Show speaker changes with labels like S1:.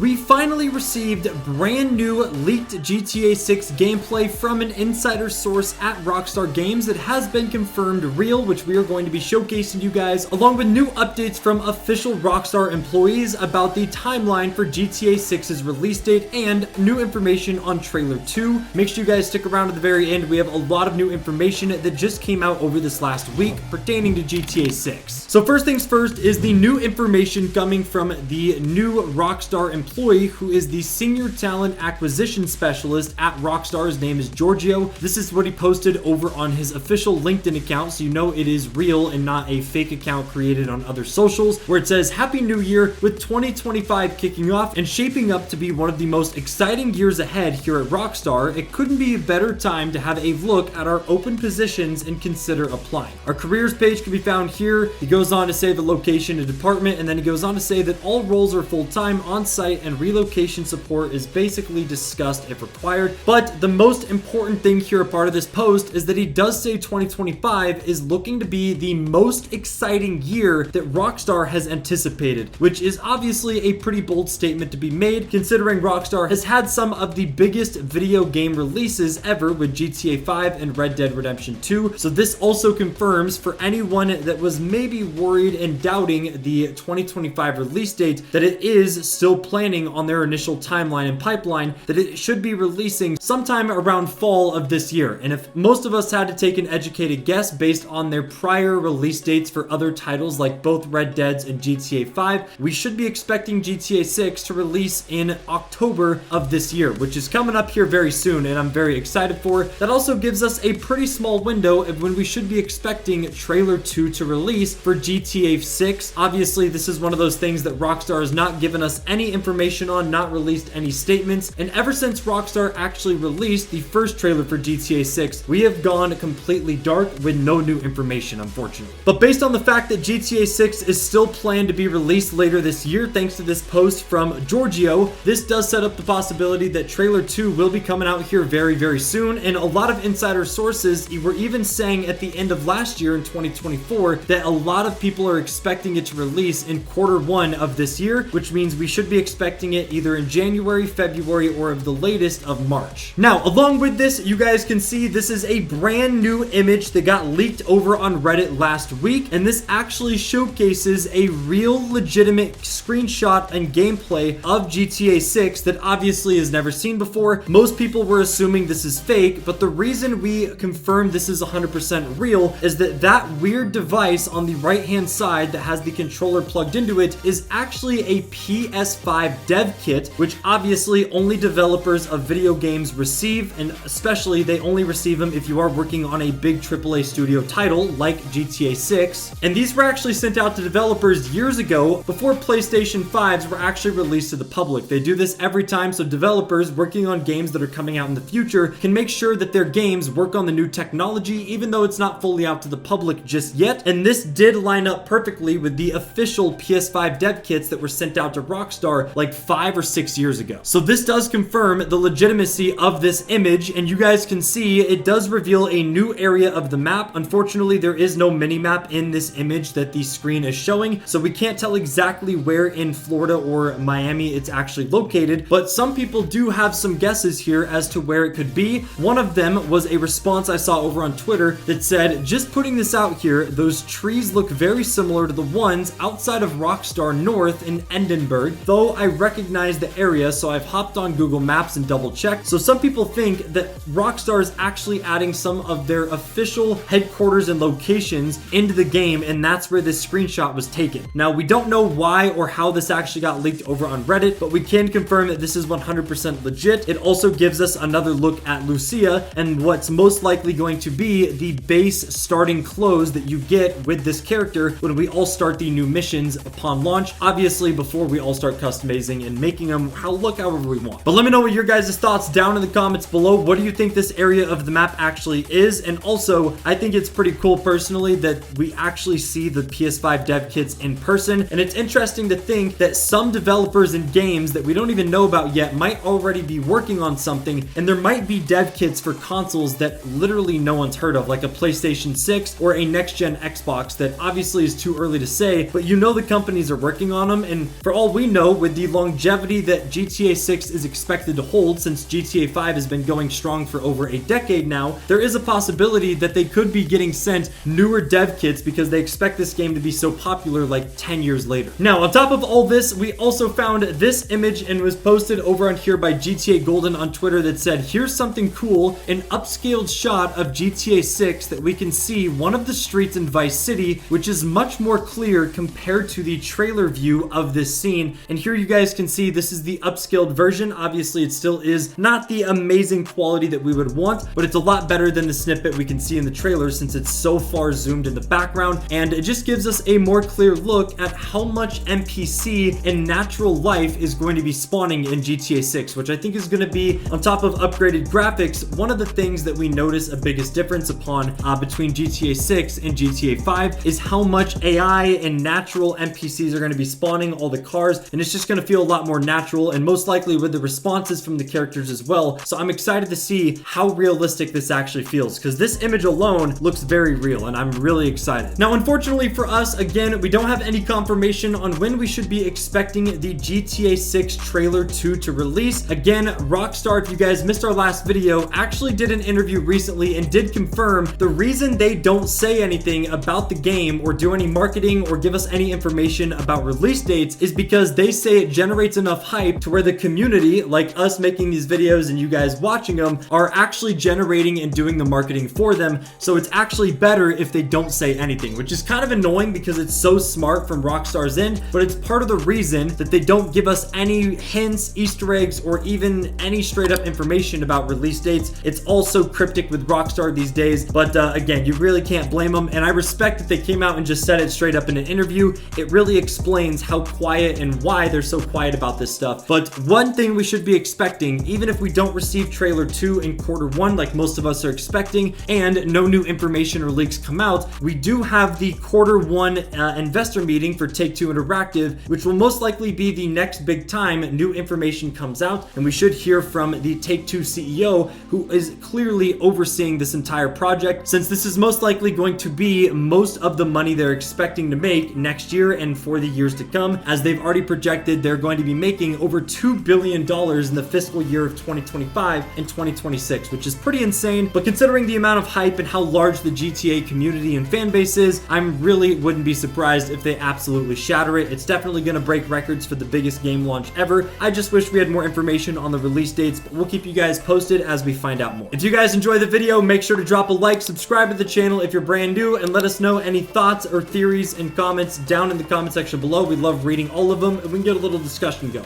S1: We finally received brand new leaked GTA 6 gameplay from an insider source at Rockstar Games that has been confirmed real, which we are going to be showcasing you guys, along with new updates from official Rockstar employees about the timeline for GTA 6's release date and new information on Trailer 2. Make sure you guys stick around to the very end. We have a lot of new information that just came out over this last week pertaining to GTA 6. So first things first is the new information coming from the new Rockstar employee who is the Senior Talent Acquisition Specialist at Rockstar. His name is Giorgio. This is what he posted over on his official LinkedIn account, so you know it is real and not a fake account created on other socials, where it says, "Happy New Year, with 2025 kicking off and shaping up to be one of the most exciting years ahead here at Rockstar, it couldn't be a better time to have a look at our open positions and consider applying." Our careers page can be found here. He goes on to say the location and department, and then he goes on to say that all roles are full-time, on-site, and relocation support is basically discussed if required. But the most important thing here, a part of this post, is that he does say 2025 is looking to be the most exciting year that Rockstar has anticipated, which is obviously a pretty bold statement to be made, considering Rockstar has had some of the biggest video game releases ever with GTA 5 and Red Dead Redemption 2. So this also confirms for anyone that was maybe worried and doubting the 2025 release date that it is still planning on their initial timeline and pipeline, that it should be releasing sometime around fall of this year. And if most of us had to take an educated guess based on their prior release dates for other titles like both Red Dead's and GTA 5, we should be expecting GTA 6 to release in October of this year, which is coming up here very soon, and I'm very excited for. That also gives us a pretty small window of when we should be expecting Trailer 2 to release for GTA 6. Obviously, this is one of those things that Rockstar has not given us any information on, not released any statements, and ever since Rockstar actually released the first trailer for GTA 6, we have gone completely dark with no new information, unfortunately. But based on the fact that GTA 6 is still planned to be released later this year, thanks to this post from Giorgio, this does set up the possibility that Trailer 2 will be coming out here very, very soon, and a lot of insider sources were even saying at the end of last year in 2024 that a lot of people are expecting it to release in Q1 of this year, which means we should be expecting it either in January, February, or of the latest of March. Now, along with this, you guys can see this is a brand new image that got leaked over on Reddit last week, and this actually showcases a real legitimate screenshot and gameplay of GTA 6 that obviously is never seen before. Most people were assuming this is fake, but the reason we confirmed this is 100% real is that that weird device on the right hand side that has the controller plugged into it is actually a PS5 dev kit, which obviously only developers of video games receive, and especially they only receive them if you are working on a big AAA studio title like GTA 6. And these were actually sent out to developers years ago before PlayStation 5s were actually released to the public. They do this every time so developers working on games that are coming out in the future can make sure that their games work on the new technology even though it's not fully out to the public just yet. And this did line up perfectly with the official PS5 dev kits that were sent out to Rockstar like 5 or 6 years ago. So this does confirm the legitimacy of this image, and you guys can see it does reveal a new area of the map. Unfortunately, there is no mini-map in this image that the screen is showing, so we can't tell exactly where in Florida or Miami it's actually located, but some people do have some guesses here as to where it could be. One of them was a response I saw over on Twitter that said, "Just putting this out here, those trees look very similar to the ones outside of Rockstar North in Edinburgh, though I recognize the area, so I've hopped on Google Maps and double checked." So some people think that Rockstar is actually adding some of their official headquarters and locations into the game, and that's where this screenshot was taken. Now, we don't know why or how this actually got leaked over on Reddit, but we can confirm that this is 100% legit. It also gives us another look at Lucia and what's most likely going to be the base starting clothes that you get with this character when we all start the new missions upon launch, obviously before we all start customizing and making them look however we want. But let me know what your guys' thoughts down in the comments below. What do you think this area of the map actually is? And also, I think it's pretty cool personally that we actually see the PS5 dev kits in person, and it's interesting to think that some developers in games that we don't even know about yet might already be working on something, and there might be dev kits for consoles that literally no one's heard of, like a PlayStation 6 or a next-gen Xbox that obviously is too early to say, but you know the companies are working on them, and for all we know, with the longevity that GTA 6 is expected to hold, since GTA 5 has been going strong for over a decade now, there is a possibility that they could be getting sent newer dev kits because they expect this game to be so popular like 10 years later. Now, on top of all this, we also found this image and was posted over on here by GTA Golden on Twitter that said, here's something cool, an upscaled shot of GTA 6 that we can see one of the streets in Vice City, which is much more clear compared to the trailer view of this scene. And here you guys can see this is the upscaled version. Obviously, it still is not the amazing quality that we would want, but it's a lot better than the snippet we can see in the trailer since it's so far zoomed in the background, and it just gives us a more clear look at how much NPC and natural life is going to be spawning in GTA 6, which I think is going to be, on top of upgraded graphics, one of the things that we notice a biggest difference upon between GTA 6 and GTA 5 is how much AI and natural NPCs are going to be spawning all the cars, and it's just going to feel a lot more natural, and most likely with the responses from the characters as well. So I'm excited to see how realistic this actually feels, because this image alone looks very real, and I'm really excited. Now, unfortunately for us, again, we don't have any confirmation on when we should be expecting the GTA 6 trailer 2 to release. Again, Rockstar, if you guys missed our last video, actually did an interview recently and did confirm the reason they don't say anything about the game or do any marketing or give us any information about release dates is because they say it generates enough hype to where the community, like us making these videos and you guys watching them, are actually generating and doing the marketing for them. So it's actually better if they don't say anything, which is kind of annoying because it's so smart from Rockstar's end, but it's part of the reason that they don't give us any hints, Easter eggs, or even any straight up information about release dates. It's also cryptic with Rockstar these days, but again, you really can't blame them, and I respect that they came out and just said it straight up in an interview. It really explains how quiet and why they're so quiet about this stuff. But one thing we should be expecting, even if we don't receive trailer 2 in Q1 like most of us are expecting, and no new information or leaks come out, we do have the Q1 investor meeting for Take-Two Interactive, which will most likely be the next big time new information comes out, and we should hear from the Take-Two CEO, who is clearly overseeing this entire project, since this is most likely going to be most of the money they're expecting to make next year and for the years to come, as they've already projected they're going to be making over $2 billion in the fiscal year of 2025 and 2026, which is pretty insane. But considering the amount of hype and how large the GTA community and fan base is, I really wouldn't be surprised if they absolutely shatter it. It's definitely going to break records for the biggest game launch ever. I just wish we had more information on the release dates, but we'll keep you guys posted as we find out more. If you guys enjoyed the video, make sure to drop a like, subscribe to the channel if you're brand new, and let us know any thoughts or theories and comments down in the comment section below. We love reading all of them, and we can get a little discussion going.